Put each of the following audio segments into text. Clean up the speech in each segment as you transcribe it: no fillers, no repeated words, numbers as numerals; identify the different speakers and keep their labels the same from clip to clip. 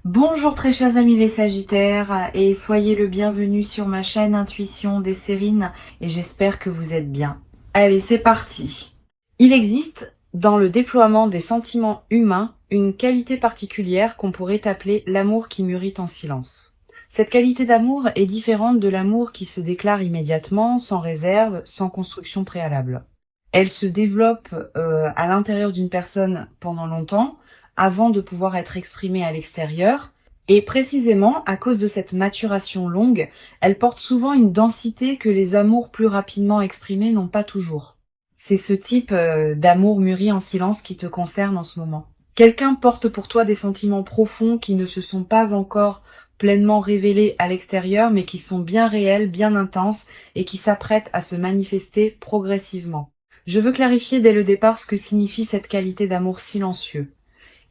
Speaker 1: Bonjour très chers amis les Sagittaires et soyez le bienvenu sur ma chaîne Intuition des Sérines et j'espère que vous êtes bien. Allez, c'est parti. Il existe dans le déploiement des sentiments humains une qualité particulière qu'on pourrait appeler l'amour qui mûrit en silence. Cette qualité d'amour est différente de l'amour qui se déclare immédiatement, sans réserve, sans construction préalable. Elle se développe à l'intérieur d'une personne pendant longtemps, avant de pouvoir être exprimée à l'extérieur. Et précisément, à cause de cette maturation longue, elle porte souvent une densité que les amours plus rapidement exprimés n'ont pas toujours. C'est ce type d'amour mûri en silence qui te concerne en ce moment. Quelqu'un porte pour toi des sentiments profonds qui ne se sont pas encore pleinement révélés à l'extérieur, mais qui sont bien réels, bien intenses, et qui s'apprêtent à se manifester progressivement. Je veux clarifier dès le départ ce que signifie cette qualité d'amour silencieux.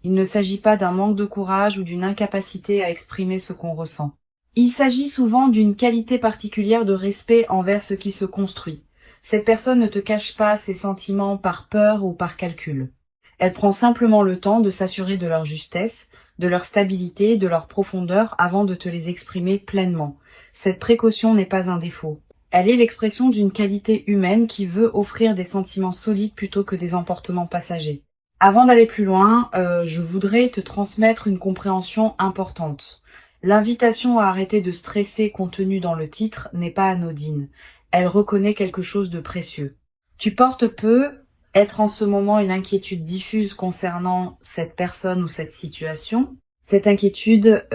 Speaker 1: Il ne s'agit pas d'un manque de courage ou d'une incapacité à exprimer ce qu'on ressent. Il s'agit souvent d'une qualité particulière de respect envers ce qui se construit. Cette personne ne te cache pas ses sentiments par peur ou par calcul. Elle prend simplement le temps de s'assurer de leur justesse, de leur stabilité, de leur profondeur avant de te les exprimer pleinement. Cette précaution n'est pas un défaut. Elle est l'expression d'une qualité humaine qui veut offrir des sentiments solides plutôt que des emportements passagers. Avant d'aller plus loin, je voudrais te transmettre une compréhension importante. L'invitation à arrêter de stresser contenue dans le titre n'est pas anodine. Elle reconnaît quelque chose de précieux. Tu portes peu être en ce moment une inquiétude diffuse concernant cette personne ou cette situation. Cette inquiétude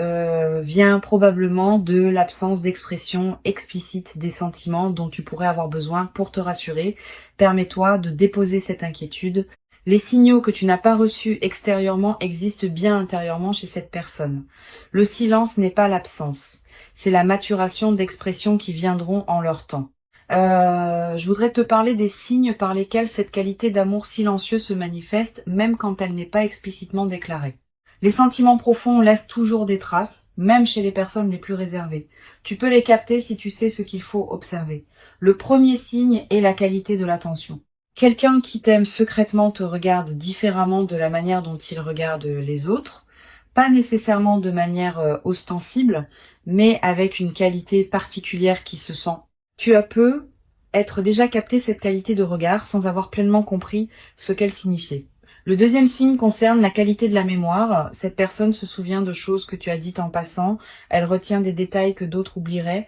Speaker 1: vient probablement de l'absence d'expression explicite des sentiments dont tu pourrais avoir besoin pour te rassurer. Permets-toi de déposer cette inquiétude. Les signaux que tu n'as pas reçus extérieurement existent bien intérieurement chez cette personne. Le silence n'est pas l'absence, c'est la maturation d'expressions qui viendront en leur temps. Je voudrais te parler des signes par lesquels cette qualité d'amour silencieux se manifeste, même quand elle n'est pas explicitement déclarée. Les sentiments profonds laissent toujours des traces, même chez les personnes les plus réservées. Tu peux les capter si tu sais ce qu'il faut observer. Le premier signe est la qualité de l'attention. Quelqu'un qui t'aime secrètement te regarde différemment de la manière dont il regarde les autres, pas nécessairement de manière ostensible, mais avec une qualité particulière qui se sent. Tu as peu être déjà capté cette qualité de regard sans avoir pleinement compris ce qu'elle signifiait. Le deuxième signe concerne la qualité de la mémoire. Cette personne se souvient de choses que tu as dites en passant, elle retient des détails que d'autres oublieraient.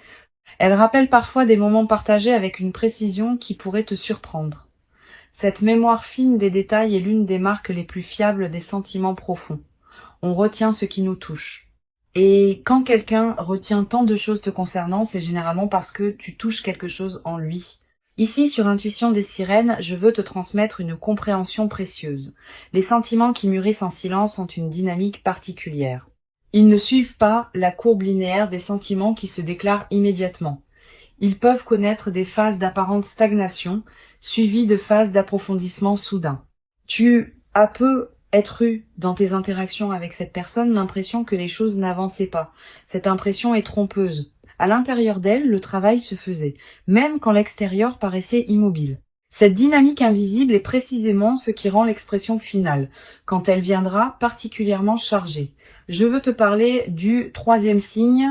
Speaker 1: Elle rappelle parfois des moments partagés avec une précision qui pourrait te surprendre. Cette mémoire fine des détails est l'une des marques les plus fiables des sentiments profonds. On retient ce qui nous touche. Et quand quelqu'un retient tant de choses te concernant, c'est généralement parce que tu touches quelque chose en lui. Ici, sur Intuition des Sirènes, je veux te transmettre une compréhension précieuse. Les sentiments qui mûrissent en silence ont une dynamique particulière. Ils ne suivent pas la courbe linéaire des sentiments qui se déclarent immédiatement. Ils peuvent connaître des phases d'apparente stagnation, suivies de phases d'approfondissement soudain. Tu as peu être eu dans tes interactions avec cette personne l'impression que les choses n'avançaient pas. Cette impression est trompeuse. À l'intérieur d'elle, le travail se faisait, même quand l'extérieur paraissait immobile. Cette dynamique invisible est précisément ce qui rend l'expression finale, quand elle viendra particulièrement chargée. Je veux te parler du troisième signe,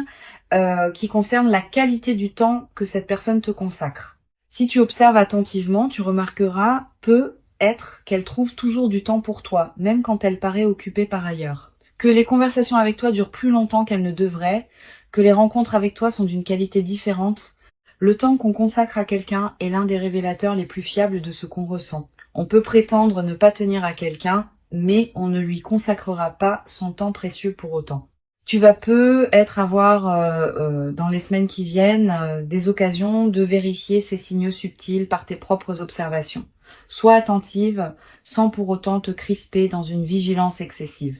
Speaker 1: qui concerne la qualité du temps que cette personne te consacre. Si tu observes attentivement, tu remarqueras peut-être qu'elle trouve toujours du temps pour toi, même quand elle paraît occupée par ailleurs. Que les conversations avec toi durent plus longtemps qu'elles ne devraient, que les rencontres avec toi sont d'une qualité différente. Le temps qu'on consacre à quelqu'un est l'un des révélateurs les plus fiables de ce qu'on ressent. On peut prétendre ne pas tenir à quelqu'un, mais on ne lui consacrera pas son temps précieux pour autant. Tu vas peut-être avoir dans les semaines qui viennent des occasions de vérifier ces signaux subtils par tes propres observations. Sois attentive sans pour autant te crisper dans une vigilance excessive.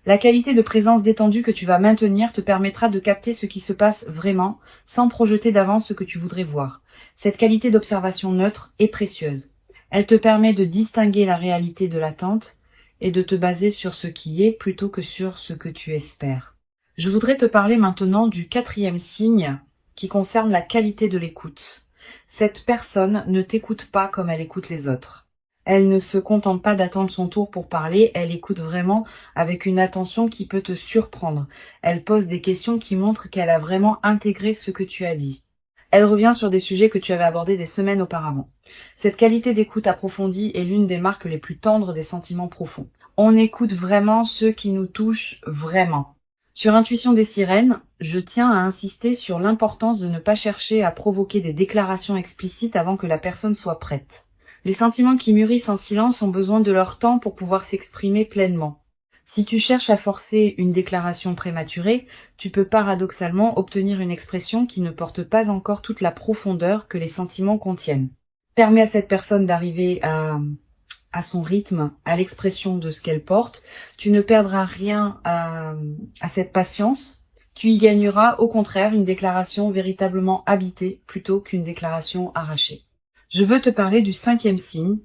Speaker 1: La qualité de présence détendue que tu vas maintenir te permettra de capter ce qui se passe vraiment sans projeter d'avance ce que tu voudrais voir. Cette qualité d'observation neutre est précieuse. Elle te permet de distinguer la réalité de l'attente et de te baser sur ce qui est plutôt que sur ce que tu espères. Je voudrais te parler maintenant du quatrième signe qui concerne la qualité de l'écoute. Cette personne ne t'écoute pas comme elle écoute les autres. Elle ne se contente pas d'attendre son tour pour parler, elle écoute vraiment avec une attention qui peut te surprendre. Elle pose des questions qui montrent qu'elle a vraiment intégré ce que tu as dit. Elle revient sur des sujets que tu avais abordés des semaines auparavant. Cette qualité d'écoute approfondie est l'une des marques les plus tendres des sentiments profonds. On écoute vraiment ceux qui nous touchent vraiment. Sur Intuition des sirènes, je tiens à insister sur l'importance de ne pas chercher à provoquer des déclarations explicites avant que la personne soit prête. Les sentiments qui mûrissent en silence ont besoin de leur temps pour pouvoir s'exprimer pleinement. Si tu cherches à forcer une déclaration prématurée, tu peux paradoxalement obtenir une expression qui ne porte pas encore toute la profondeur que les sentiments contiennent. Permets à cette personne d'arriver à son rythme, à l'expression de ce qu'elle porte. Tu ne perdras rien à cette patience. Tu y gagneras au contraire une déclaration véritablement habitée plutôt qu'une déclaration arrachée. Je veux te parler du 5e signe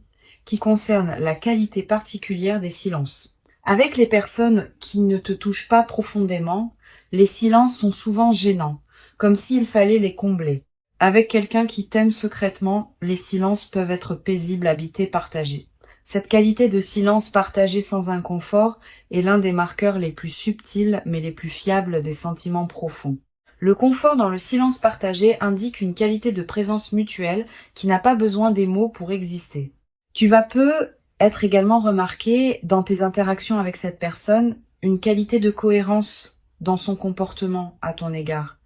Speaker 1: qui concerne la qualité particulière des silences. Avec les personnes qui ne te touchent pas profondément, les silences sont souvent gênants, comme s'il fallait les combler. Avec quelqu'un qui t'aime secrètement, les silences peuvent être paisibles, habités, partagés. Cette qualité de silence partagé sans inconfort est l'un des marqueurs les plus subtils mais les plus fiables des sentiments profonds. Le confort dans le silence partagé indique une qualité de présence mutuelle qui n'a pas besoin des mots pour exister. Tu vas peu être également remarqué dans tes interactions avec cette personne une qualité de cohérence dans son comportement à ton égard.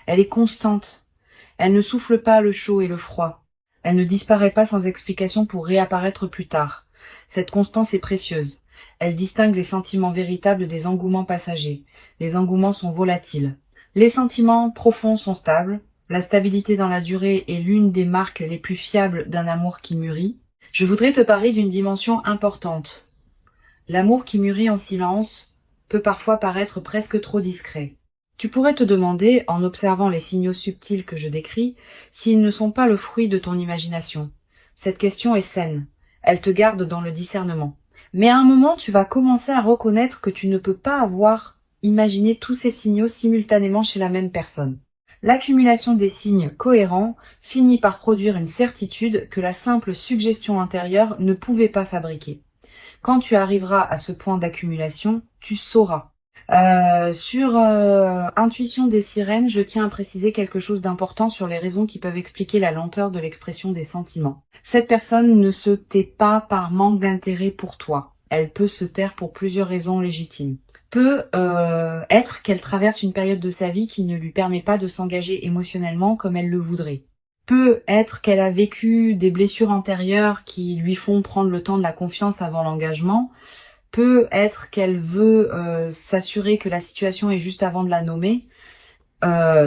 Speaker 1: Elle est constante. Elle ne souffle pas le chaud et le froid. Elle ne disparaît pas sans explication pour réapparaître plus tard. Cette constance est précieuse. Elle distingue les sentiments véritables des engouements passagers. Les engouements sont volatiles. Les sentiments profonds sont stables. La stabilité dans la durée est l'une des marques les plus fiables d'un amour qui mûrit. Je voudrais te parler d'une dimension importante. L'amour qui mûrit en silence peut parfois paraître presque trop discret. Tu pourrais te demander, en observant les signaux subtils que je décris, s'ils ne sont pas le fruit de ton imagination. Cette question est saine. Elle te garde dans le discernement. Mais à un moment, tu vas commencer à reconnaître que tu ne peux pas avoir imaginé tous ces signaux simultanément chez la même personne. L'accumulation des signes cohérents finit par produire une certitude que la simple suggestion intérieure ne pouvait pas fabriquer. Quand tu arriveras à ce point d'accumulation, tu sauras. Sur Intuition des sirènes, je tiens à préciser quelque chose d'important sur les raisons qui peuvent expliquer la lenteur de l'expression des sentiments. Cette personne ne se tait pas par manque d'intérêt pour toi. Elle peut se taire pour plusieurs raisons légitimes. Peut être qu'elle traverse une période de sa vie qui ne lui permet pas de s'engager émotionnellement comme elle le voudrait. Peut être qu'elle a vécu des blessures antérieures qui lui font prendre le temps de la confiance avant l'engagement. Peut être qu'elle veut s'assurer que la situation est juste avant de la nommer.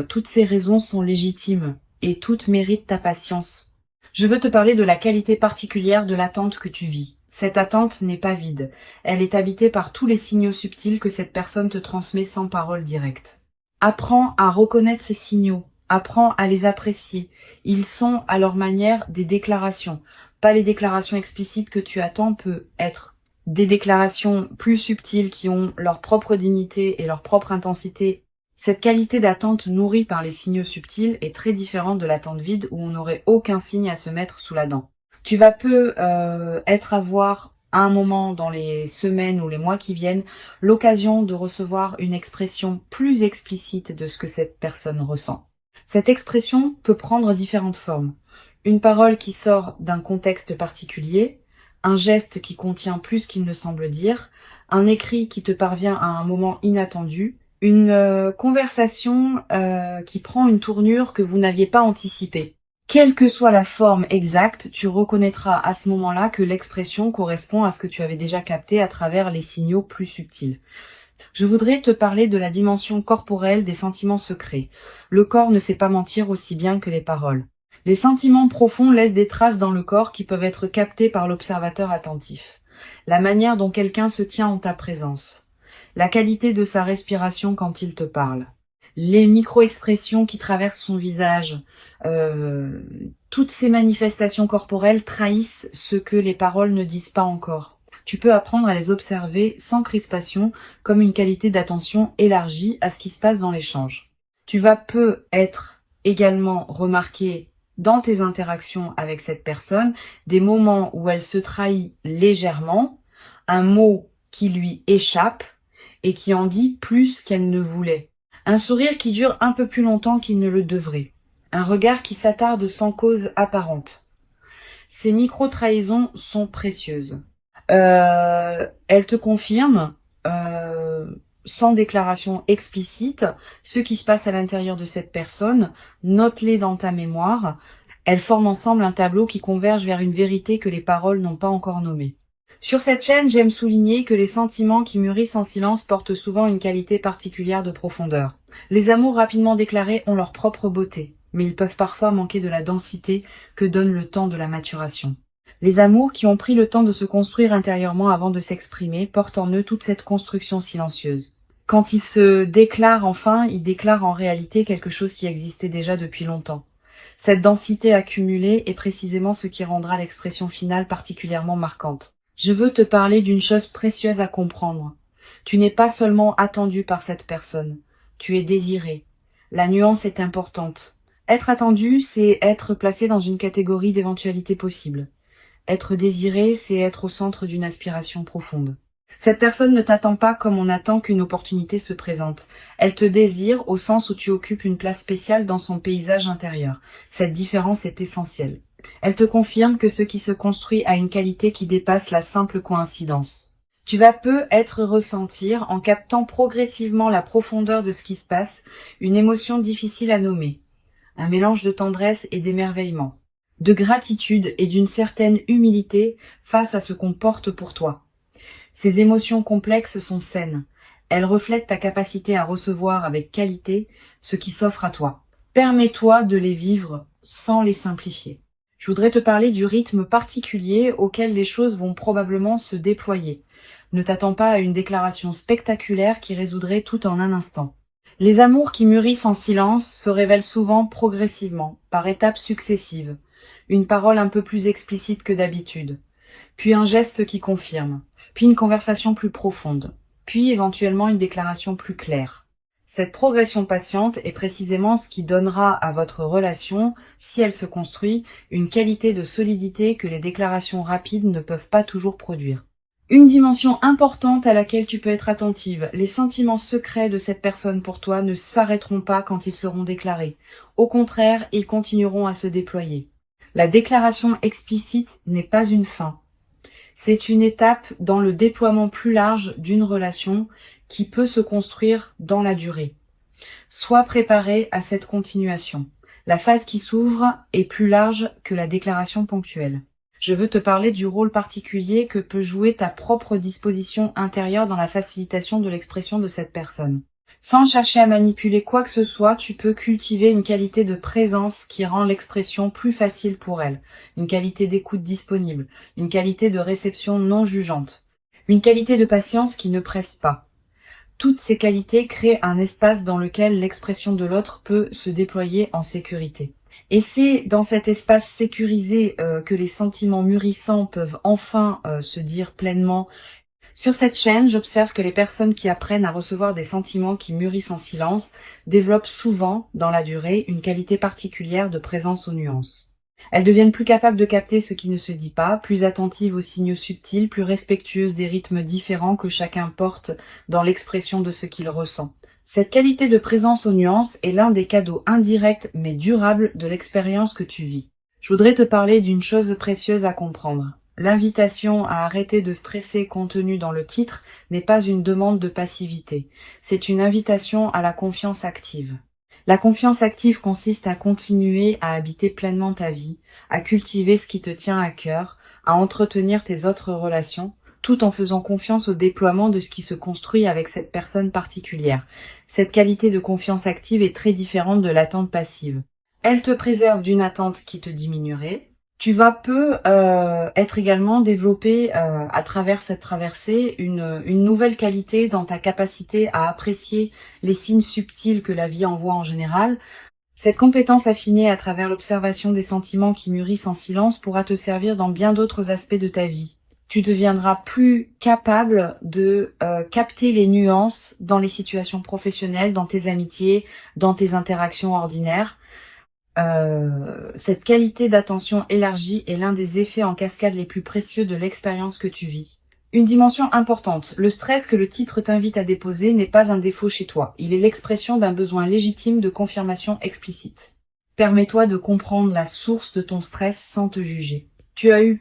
Speaker 1: Toutes ces raisons sont légitimes et toutes méritent ta patience. Je veux te parler de la qualité particulière de l'attente que tu vis. Cette attente n'est pas vide. Elle est habitée par tous les signaux subtils que cette personne te transmet sans parole directe. Apprends à reconnaître ces signaux. Apprends à les apprécier. Ils sont à leur manière des déclarations. Pas les déclarations explicites que tu attends, peut être des déclarations plus subtiles qui ont leur propre dignité et leur propre intensité. Cette qualité d'attente nourrie par les signaux subtils est très différente de l'attente vide où on n'aurait aucun signe à se mettre sous la dent. Tu vas peu avoir à un moment dans les semaines ou les mois qui viennent l'occasion de recevoir une expression plus explicite de ce que cette personne ressent. Cette expression peut prendre différentes formes. Une parole qui sort d'un contexte particulier, un geste qui contient plus qu'il ne semble dire, un écrit qui te parvient à un moment inattendu, une conversation qui prend une tournure que vous n'aviez pas anticipée. Quelle que soit la forme exacte, tu reconnaîtras à ce moment-là que l'expression correspond à ce que tu avais déjà capté à travers les signaux plus subtils. Je voudrais te parler de la dimension corporelle des sentiments secrets. Le corps ne sait pas mentir aussi bien que les paroles. Les sentiments profonds laissent des traces dans le corps qui peuvent être captées par l'observateur attentif. La manière dont quelqu'un se tient en ta présence. La qualité de sa respiration quand il te parle. Les micro-expressions qui traversent son visage. Toutes ces manifestations corporelles trahissent ce que les paroles ne disent pas encore. Tu peux apprendre à les observer sans crispation, comme une qualité d'attention élargie à ce qui se passe dans l'échange. Tu vas peu être également remarqué dans tes interactions avec cette personne, des moments où elle se trahit légèrement, un mot qui lui échappe et qui en dit plus qu'elle ne voulait. Un sourire qui dure un peu plus longtemps qu'il ne le devrait. Un regard qui s'attarde sans cause apparente. Ces micro-trahisons sont précieuses. Elles te confirment, sans déclaration explicite, ce qui se passe à l'intérieur de cette personne. Note-les dans ta mémoire. Elles forment ensemble un tableau qui converge vers une vérité que les paroles n'ont pas encore nommée. Sur cette chaîne, j'aime souligner que les sentiments qui mûrissent en silence portent souvent une qualité particulière de profondeur. Les amours rapidement déclarés ont leur propre beauté, mais ils peuvent parfois manquer de la densité que donne le temps de la maturation. Les amours qui ont pris le temps de se construire intérieurement avant de s'exprimer portent en eux toute cette construction silencieuse. Quand ils se déclarent enfin, ils déclarent en réalité quelque chose qui existait déjà depuis longtemps. Cette densité accumulée est précisément ce qui rendra l'expression finale particulièrement marquante. Je veux te parler d'une chose précieuse à comprendre. Tu n'es pas seulement attendu par cette personne, tu es désiré. La nuance est importante. Être attendu, c'est être placé dans une catégorie d'éventualités possibles. Être désiré, c'est être au centre d'une aspiration profonde. Cette personne ne t'attend pas comme on attend qu'une opportunité se présente. Elle te désire au sens où tu occupes une place spéciale dans son paysage intérieur. Cette différence est essentielle. Elle te confirme que ce qui se construit a une qualité qui dépasse la simple coïncidence. Tu vas peut-être ressentir, en captant progressivement la profondeur de ce qui se passe, une émotion difficile à nommer. Un mélange de tendresse et d'émerveillement, de gratitude et d'une certaine humilité face à ce qu'on porte pour toi. Ces émotions complexes sont saines. Elles reflètent ta capacité à recevoir avec qualité ce qui s'offre à toi. Permets-toi de les vivre sans les simplifier. Je voudrais te parler du rythme particulier auquel les choses vont probablement se déployer. Ne t'attends pas à une déclaration spectaculaire qui résoudrait tout en un instant. Les amours qui mûrissent en silence se révèlent souvent progressivement, par étapes successives. Une parole un peu plus explicite que d'habitude, puis un geste qui confirme, puis une conversation plus profonde, puis éventuellement une déclaration plus claire. Cette progression patiente est précisément ce qui donnera à votre relation, si elle se construit, une qualité de solidité que les déclarations rapides ne peuvent pas toujours produire. Une dimension importante à laquelle tu peux être attentive, les sentiments secrets de cette personne pour toi ne s'arrêteront pas quand ils seront déclarés. Au contraire, ils continueront à se déployer. La déclaration explicite n'est pas une fin. C'est une étape dans le déploiement plus large d'une relation qui peut se construire dans la durée. Sois préparé à cette continuation. La phase qui s'ouvre est plus large que la déclaration ponctuelle. Je veux te parler du rôle particulier que peut jouer ta propre disposition intérieure dans la facilitation de l'expression de cette personne. Sans chercher à manipuler quoi que ce soit, tu peux cultiver une qualité de présence qui rend l'expression plus facile pour elle, une qualité d'écoute disponible, une qualité de réception non jugeante, une qualité de patience qui ne presse pas. Toutes ces qualités créent un espace dans lequel l'expression de l'autre peut se déployer en sécurité. Et c'est dans cet espace sécurisé que les sentiments mûrissants peuvent enfin se dire pleinement. Sur cette chaîne, j'observe que les personnes qui apprennent à recevoir des sentiments qui mûrissent en silence développent souvent, dans la durée, une qualité particulière de présence aux nuances. Elles deviennent plus capables de capter ce qui ne se dit pas, plus attentives aux signaux subtils, plus respectueuses des rythmes différents que chacun porte dans l'expression de ce qu'il ressent. Cette qualité de présence aux nuances est l'un des cadeaux indirects mais durables de l'expérience que tu vis. Je voudrais te parler d'une chose précieuse à comprendre. L'invitation à arrêter de stresser contenue dans le titre n'est pas une demande de passivité, c'est une invitation à la confiance active. La confiance active consiste à continuer à habiter pleinement ta vie, à cultiver ce qui te tient à cœur, à entretenir tes autres relations, tout en faisant confiance au déploiement de ce qui se construit avec cette personne particulière. Cette qualité de confiance active est très différente de l'attente passive. Elle te préserve d'une attente qui te diminuerait. Tu vas être également développé à travers cette traversée une nouvelle qualité dans ta capacité à apprécier les signes subtils que la vie envoie en général. Cette compétence affinée à travers l'observation des sentiments qui mûrissent en silence pourra te servir dans bien d'autres aspects de ta vie. Tu deviendras plus capable de capter les nuances dans les situations professionnelles, dans tes amitiés, dans tes interactions ordinaires. Cette qualité d'attention élargie est l'un des effets en cascade les plus précieux de l'expérience que tu vis. Une dimension importante, le stress que le titre t'invite à déposer n'est pas un défaut chez toi, il est l'expression d'un besoin légitime de confirmation explicite. Permets-toi de comprendre la source de ton stress sans te juger. Tu as eu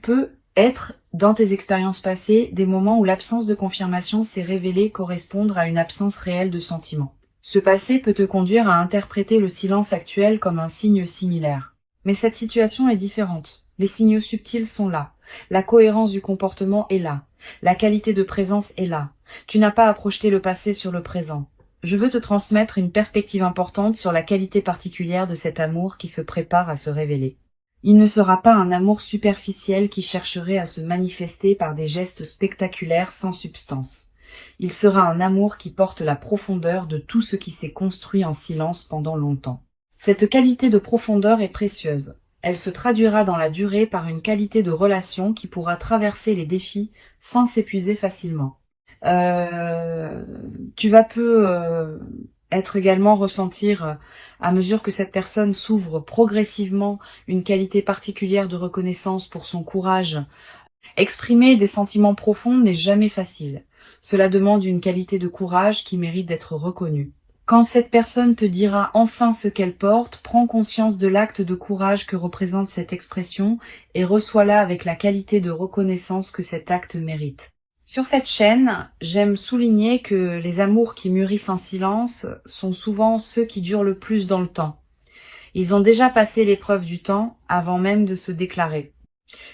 Speaker 1: dans tes expériences passées, des moments où l'absence de confirmation s'est révélée correspondre à une absence réelle de sentiment. Ce passé peut te conduire à interpréter le silence actuel comme un signe similaire. Mais cette situation est différente. Les signaux subtils sont là. La cohérence du comportement est là. La qualité de présence est là. Tu n'as pas à projeter le passé sur le présent. Je veux te transmettre une perspective importante sur la qualité particulière de cet amour qui se prépare à se révéler. Il ne sera pas un amour superficiel qui chercherait à se manifester par des gestes spectaculaires sans substance. Il sera un amour qui porte la profondeur de tout ce qui s'est construit en silence pendant longtemps. Cette qualité de profondeur est précieuse. Elle se traduira dans la durée par une qualité de relation qui pourra traverser les défis sans s'épuiser facilement. Tu vas être également ressentir, à mesure que cette personne s'ouvre progressivement, une qualité particulière de reconnaissance pour son courage. Exprimer des sentiments profonds n'est jamais facile. Cela demande une qualité de courage qui mérite d'être reconnue. Quand cette personne te dira enfin ce qu'elle porte, prends conscience de l'acte de courage que représente cette expression et reçois-la avec la qualité de reconnaissance que cet acte mérite. Sur cette chaîne, j'aime souligner que les amours qui mûrissent en silence sont souvent ceux qui durent le plus dans le temps. Ils ont déjà passé l'épreuve du temps avant même de se déclarer.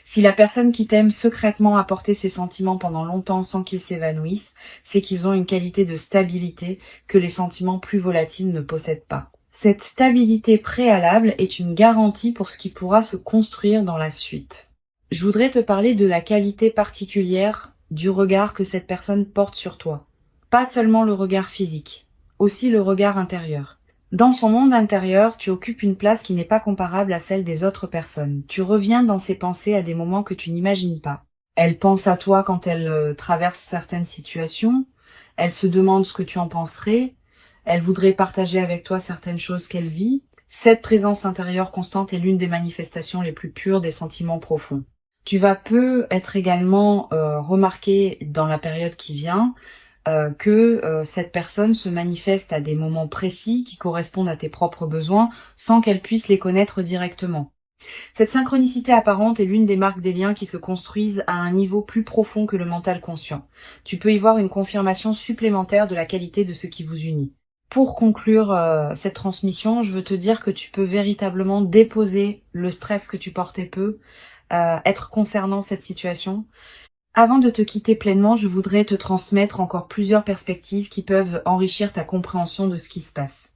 Speaker 1: Si la personne qui t'aime secrètement a porté ses sentiments pendant longtemps sans qu'ils s'évanouissent, c'est qu'ils ont une qualité de stabilité que les sentiments plus volatiles ne possèdent pas. Cette stabilité préalable est une garantie pour ce qui pourra se construire dans la suite. Je voudrais te parler de la qualité particulière du regard que cette personne porte sur toi. Pas seulement le regard physique, aussi le regard intérieur. Dans son monde intérieur, tu occupes une place qui n'est pas comparable à celle des autres personnes. Tu reviens dans ses pensées à des moments que tu n'imagines pas. Elle pense à toi quand elle traverse certaines situations. Elle se demande ce que tu en penserais. Elle voudrait partager avec toi certaines choses qu'elle vit. Cette présence intérieure constante est l'une des manifestations les plus pures des sentiments profonds. Tu vas être également remarqué dans la période qui vient que cette personne se manifeste à des moments précis qui correspondent à tes propres besoins sans qu'elle puisse les connaître directement. Cette synchronicité apparente est l'une des marques des liens qui se construisent à un niveau plus profond que le mental conscient. Tu peux y voir une confirmation supplémentaire de la qualité de ce qui vous unit. Pour conclure cette transmission, je veux te dire que tu peux véritablement déposer le stress que tu portais être concernant cette situation. Avant de te quitter pleinement, je voudrais te transmettre encore plusieurs perspectives qui peuvent enrichir ta compréhension de ce qui se passe.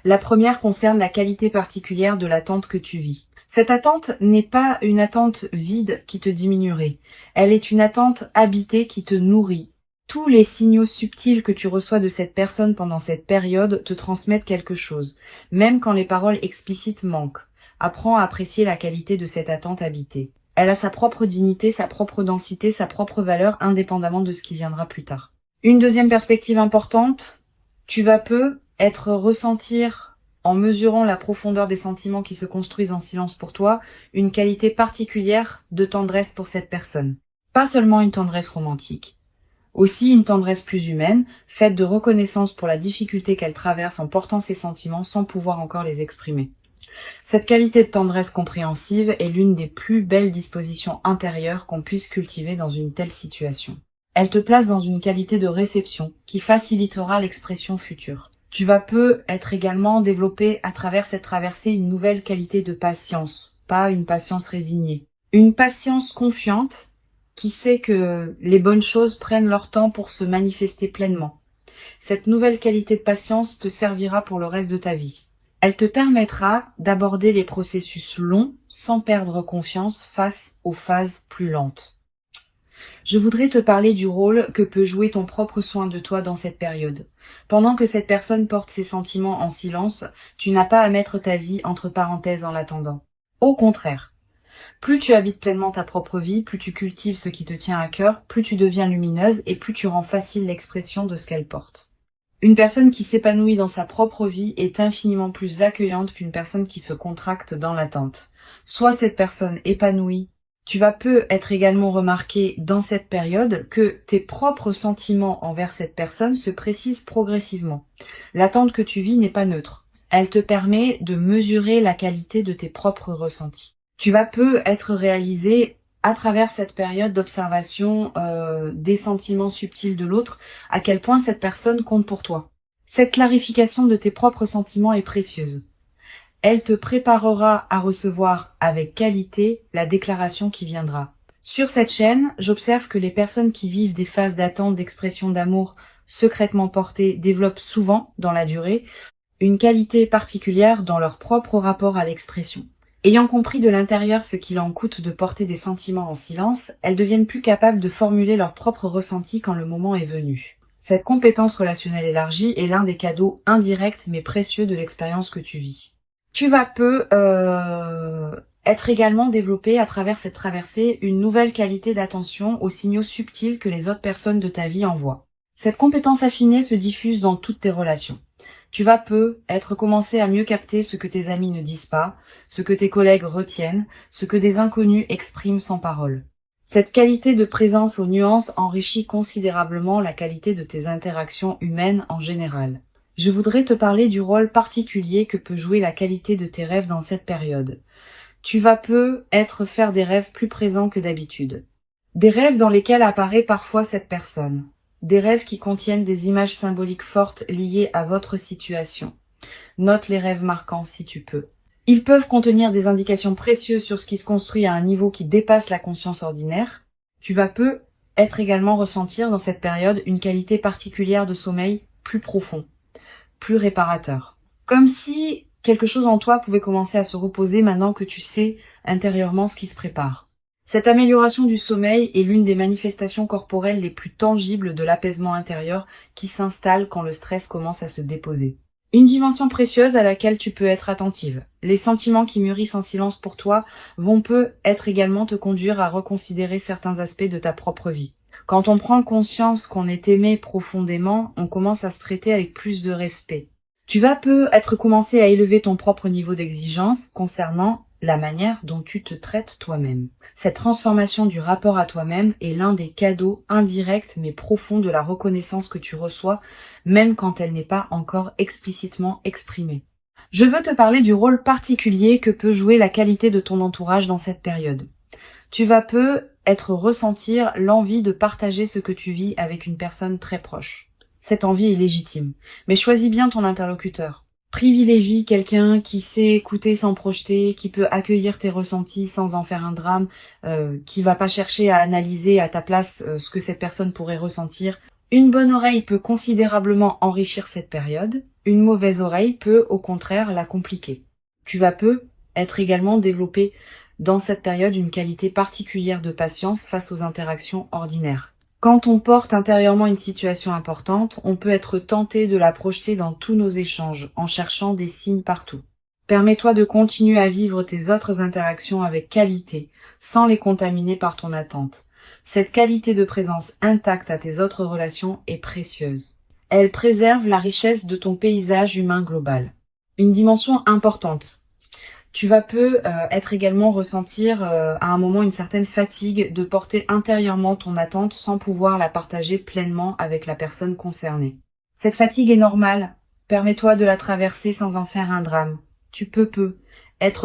Speaker 1: La première concerne la qualité particulière de l'attente que tu vis. Cette attente n'est pas une attente vide qui te diminuerait. Elle est une attente habitée qui te nourrit. Tous les signaux subtils que tu reçois de cette personne pendant cette période te transmettent quelque chose, même quand les paroles explicites manquent. Apprends à apprécier la qualité de cette attente habitée. Elle a sa propre dignité, sa propre densité, sa propre valeur, indépendamment de ce qui viendra plus tard. Une deuxième perspective importante, tu vas ressentir, en mesurant la profondeur des sentiments qui se construisent en silence pour toi, une qualité particulière de tendresse pour cette personne. Pas seulement une tendresse romantique. Aussi une tendresse plus humaine, faite de reconnaissance pour la difficulté qu'elle traverse en portant ses sentiments sans pouvoir encore les exprimer. Cette qualité de tendresse compréhensive est l'une des plus belles dispositions intérieures qu'on puisse cultiver dans une telle situation. Elle te place dans une qualité de réception qui facilitera l'expression future. Tu vas être également développé à travers cette traversée une nouvelle qualité de patience, pas une patience résignée. Une patience confiante qui sait que les bonnes choses prennent leur temps pour se manifester pleinement. Cette nouvelle qualité de patience te servira pour le reste de ta vie. Elle te permettra d'aborder les processus longs sans perdre confiance face aux phases plus lentes. Je voudrais te parler du rôle que peut jouer ton propre soin de toi dans cette période. Pendant que cette personne porte ses sentiments en silence, tu n'as pas à mettre ta vie entre parenthèses en l'attendant. Au contraire, plus tu habites pleinement ta propre vie, plus tu cultives ce qui te tient à cœur, plus tu deviens lumineuse et plus tu rends facile l'expression de ce qu'elle porte. Une personne qui s'épanouit dans sa propre vie est infiniment plus accueillante qu'une personne qui se contracte dans l'attente. Soit cette personne épanouie, tu vas peu être également remarqué dans cette période que tes propres sentiments envers cette personne se précisent progressivement. L'attente que tu vis n'est pas neutre. Elle te permet de mesurer la qualité de tes propres ressentis. Tu vas peu être réalisé à travers cette période d'observation des sentiments subtils de l'autre, à quel point cette personne compte pour toi. Cette clarification de tes propres sentiments est précieuse. Elle te préparera à recevoir avec qualité la déclaration qui viendra. Sur cette chaîne, j'observe que les personnes qui vivent des phases d'attente d'expression d'amour secrètement portées développent souvent, dans la durée, une qualité particulière dans leur propre rapport à l'expression. Ayant compris de l'intérieur ce qu'il en coûte de porter des sentiments en silence, elles deviennent plus capables de formuler leurs propres ressentis quand le moment est venu. Cette compétence relationnelle élargie est l'un des cadeaux indirects mais précieux de l'expérience que tu vis. Tu vas peu être également développé à travers cette traversée une nouvelle qualité d'attention aux signaux subtils que les autres personnes de ta vie envoient. Cette compétence affinée se diffuse dans toutes tes relations. Tu vas peu être commencé à mieux capter ce que tes amis ne disent pas, ce que tes collègues retiennent, ce que des inconnus expriment sans parole. Cette qualité de présence aux nuances enrichit considérablement la qualité de tes interactions humaines en général. Je voudrais te parler du rôle particulier que peut jouer la qualité de tes rêves dans cette période. Tu vas peu faire des rêves plus présents que d'habitude. Des rêves dans lesquels apparaît parfois cette personne. Des rêves qui contiennent des images symboliques fortes liées à votre situation. Note les rêves marquants si tu peux. Ils peuvent contenir des indications précieuses sur ce qui se construit à un niveau qui dépasse la conscience ordinaire. Tu vas peu également ressentir dans cette période une qualité particulière de sommeil plus profond, plus réparateur. Comme si quelque chose en toi pouvait commencer à se reposer maintenant que tu sais intérieurement ce qui se prépare. Cette amélioration du sommeil est l'une des manifestations corporelles les plus tangibles de l'apaisement intérieur qui s'installe quand le stress commence à se déposer. Une dimension précieuse à laquelle tu peux être attentive. Les sentiments qui mûrissent en silence pour toi vont peut-être également te conduire à reconsidérer certains aspects de ta propre vie. Quand on prend conscience qu'on est aimé profondément, on commence à se traiter avec plus de respect. Tu vas peut-être commencer à élever ton propre niveau d'exigence concernant la manière dont tu te traites toi-même. Cette transformation du rapport à toi-même est l'un des cadeaux indirects mais profonds de la reconnaissance que tu reçois, même quand elle n'est pas encore explicitement exprimée. Je veux te parler du rôle particulier que peut jouer la qualité de ton entourage dans cette période. Tu vas ressentir l'envie de partager ce que tu vis avec une personne très proche. Cette envie est légitime, mais choisis bien ton interlocuteur. Privilégie quelqu'un qui sait écouter sans projeter, qui peut accueillir tes ressentis sans en faire un drame, qui va pas chercher à analyser à ta place ce que cette personne pourrait ressentir. Une bonne oreille peut considérablement enrichir cette période, une mauvaise oreille peut au contraire la compliquer. Tu vas être également développé dans cette période une qualité particulière de patience face aux interactions ordinaires. Quand on porte intérieurement une situation importante, on peut être tenté de la projeter dans tous nos échanges, en cherchant des signes partout. Permets-toi de continuer à vivre tes autres interactions avec qualité, sans les contaminer par ton attente. Cette qualité de présence intacte à tes autres relations est précieuse. Elle préserve la richesse de ton paysage humain global. Une dimension importante. Tu vas être également ressentir à un moment une certaine fatigue de porter intérieurement ton attente sans pouvoir la partager pleinement avec la personne concernée. Cette fatigue est normale. Permets-toi de la traverser sans en faire un drame. Tu peux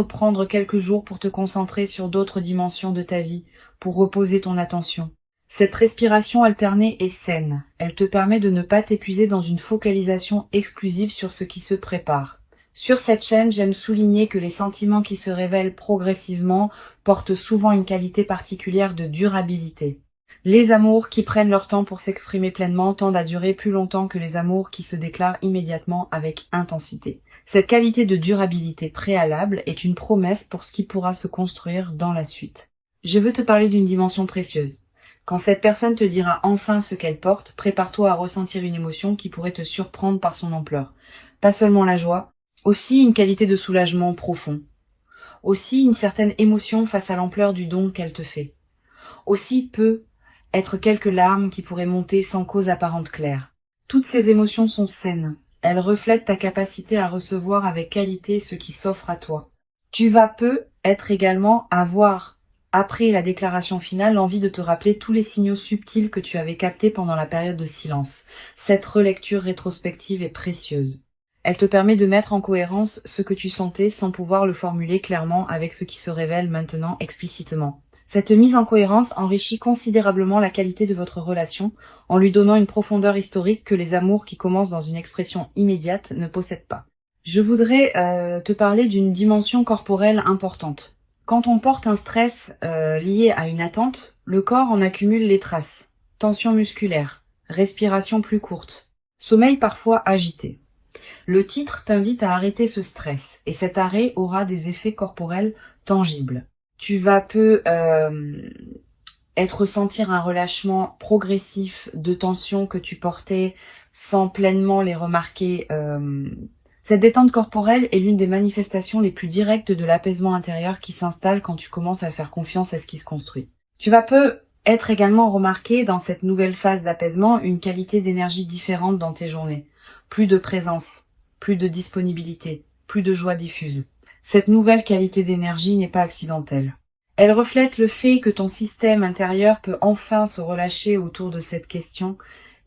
Speaker 1: prendre quelques jours pour te concentrer sur d'autres dimensions de ta vie, pour reposer ton attention. Cette respiration alternée est saine. Elle te permet de ne pas t'épuiser dans une focalisation exclusive sur ce qui se prépare. Sur cette chaîne, j'aime souligner que les sentiments qui se révèlent progressivement portent souvent une qualité particulière de durabilité. Les amours qui prennent leur temps pour s'exprimer pleinement tendent à durer plus longtemps que les amours qui se déclarent immédiatement avec intensité. Cette qualité de durabilité préalable est une promesse pour ce qui pourra se construire dans la suite. Je veux te parler d'une dimension précieuse. Quand cette personne te dira enfin ce qu'elle porte, prépare-toi à ressentir une émotion qui pourrait te surprendre par son ampleur. Pas seulement la joie, aussi une qualité de soulagement profond. Aussi une certaine émotion face à l'ampleur du don qu'elle te fait. Aussi peut être quelques larmes qui pourraient monter sans cause apparente claire. Toutes ces émotions sont saines. Elles reflètent ta capacité à recevoir avec qualité ce qui s'offre à toi. Tu vas être également avoir, après la déclaration finale, l'envie de te rappeler tous les signaux subtils que tu avais captés pendant la période de silence. Cette relecture rétrospective est précieuse. Elle te permet de mettre en cohérence ce que tu sentais sans pouvoir le formuler clairement avec ce qui se révèle maintenant explicitement. Cette mise en cohérence enrichit considérablement la qualité de votre relation en lui donnant une profondeur historique que les amours qui commencent dans une expression immédiate ne possèdent pas. Je voudrais te parler d'une dimension corporelle importante. Quand on porte un stress lié à une attente, le corps en accumule les traces. Tension musculaire, respiration plus courte, sommeil parfois agité. Le titre t'invite à arrêter ce stress et cet arrêt aura des effets corporels tangibles. Tu vas ressentir un relâchement progressif de tensions que tu portais sans pleinement les remarquer. Cette détente corporelle est l'une des manifestations les plus directes de l'apaisement intérieur qui s'installe quand tu commences à faire confiance à ce qui se construit. Tu vas être également remarqué dans cette nouvelle phase d'apaisement une qualité d'énergie différente dans tes journées. Plus de présence, plus de disponibilité, plus de joie diffuse. Cette nouvelle qualité d'énergie n'est pas accidentelle. Elle reflète le fait que ton système intérieur peut enfin se relâcher autour de cette question,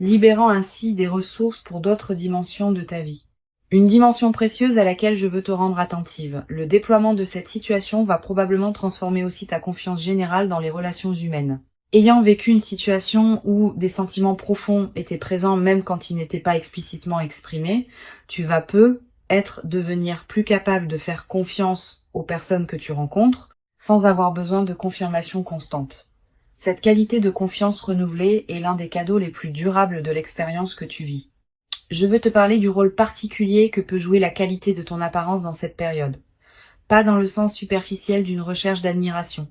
Speaker 1: libérant ainsi des ressources pour d'autres dimensions de ta vie. Une dimension précieuse à laquelle je veux te rendre attentive. Le déploiement de cette situation va probablement transformer aussi ta confiance générale dans les relations humaines. Ayant vécu une situation où des sentiments profonds étaient présents même quand ils n'étaient pas explicitement exprimés, tu vas devenir plus capable de faire confiance aux personnes que tu rencontres sans avoir besoin de confirmation constante. Cette qualité de confiance renouvelée est l'un des cadeaux les plus durables de l'expérience que tu vis. Je veux te parler du rôle particulier que peut jouer la qualité de ton apparence dans cette période. Pas dans le sens superficiel d'une recherche d'admiration,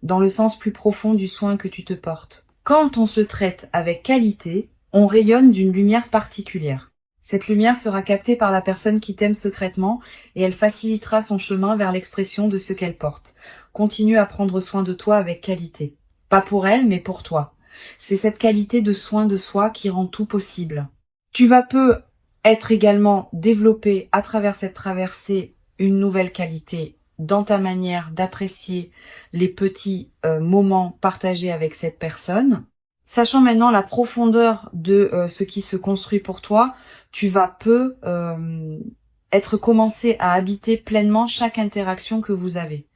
Speaker 1: dans le sens plus profond du soin que tu te portes. Quand on se traite avec qualité, on rayonne d'une lumière particulière. Cette lumière sera captée par la personne qui t'aime secrètement et elle facilitera son chemin vers l'expression de ce qu'elle porte. Continue à prendre soin de toi avec qualité. Pas pour elle, mais pour toi. C'est cette qualité de soin de soi qui rend tout possible. Tu vas être également développé à travers cette traversée une nouvelle qualité dans ta manière d'apprécier les petits moments partagés avec cette personne. Sachant maintenant la profondeur de ce qui se construit pour toi, tu vas être commencé à habiter pleinement chaque interaction que vous avez.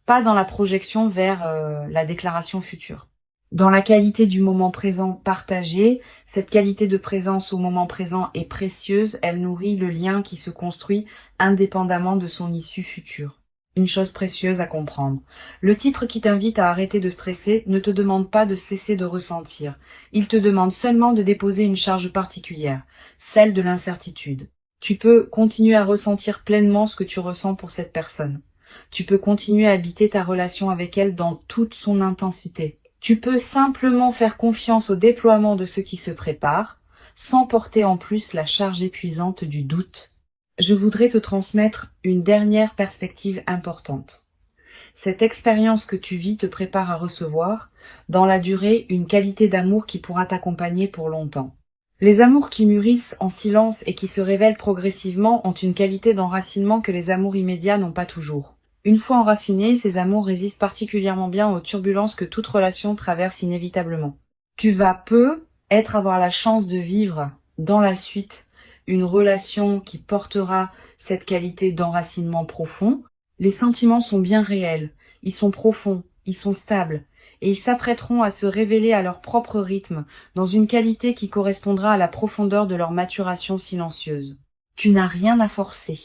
Speaker 1: Pas dans la projection vers la déclaration future. Dans la qualité du moment présent partagé, cette qualité de présence au moment présent est précieuse, elle nourrit le lien qui se construit indépendamment de son issue future. Une chose précieuse à comprendre. Le titre qui t'invite à arrêter de stresser ne te demande pas de cesser de ressentir. Il te demande seulement de déposer une charge particulière, celle de l'incertitude. Tu peux continuer à ressentir pleinement ce que tu ressens pour cette personne. Tu peux continuer à habiter ta relation avec elle dans toute son intensité. Tu peux simplement faire confiance au déploiement de ce qui se prépare, sans porter en plus la charge épuisante du doute. Je voudrais te transmettre une dernière perspective importante. Cette expérience que tu vis te prépare à recevoir, dans la durée, une qualité d'amour qui pourra t'accompagner pour longtemps. Les amours qui mûrissent en silence et qui se révèlent progressivement ont une qualité d'enracinement que les amours immédiats n'ont pas toujours. Une fois enracinés, ces amours résistent particulièrement bien aux turbulences que toute relation traverse inévitablement. Tu vas avoir la chance de vivre dans la suite une relation qui portera cette qualité d'enracinement profond. Les sentiments sont bien réels, ils sont profonds, ils sont stables, et ils s'apprêteront à se révéler à leur propre rythme, dans une qualité qui correspondra à la profondeur de leur maturation silencieuse. Tu n'as rien à forcer,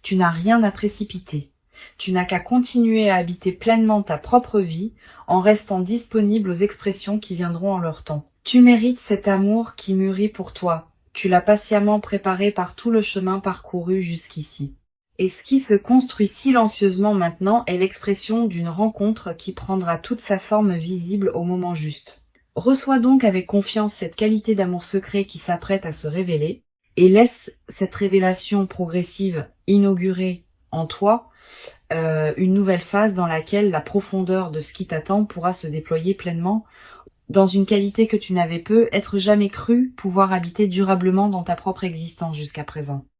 Speaker 1: tu n'as rien à précipiter. Tu n'as qu'à continuer à habiter pleinement ta propre vie en restant disponible aux expressions qui viendront en leur temps. Tu mérites cet amour qui mûrit pour toi. Tu l'as patiemment préparé par tout le chemin parcouru jusqu'ici. Et ce qui se construit silencieusement maintenant est l'expression d'une rencontre qui prendra toute sa forme visible au moment juste. Reçois donc avec confiance cette qualité d'amour secret qui s'apprête à se révéler et laisse cette révélation progressive inaugurer en toi une nouvelle phase dans laquelle la profondeur de ce qui t'attend pourra se déployer pleinement dans une qualité que tu n'avais peut-être jamais cru pouvoir habiter durablement dans ta propre existence jusqu'à présent.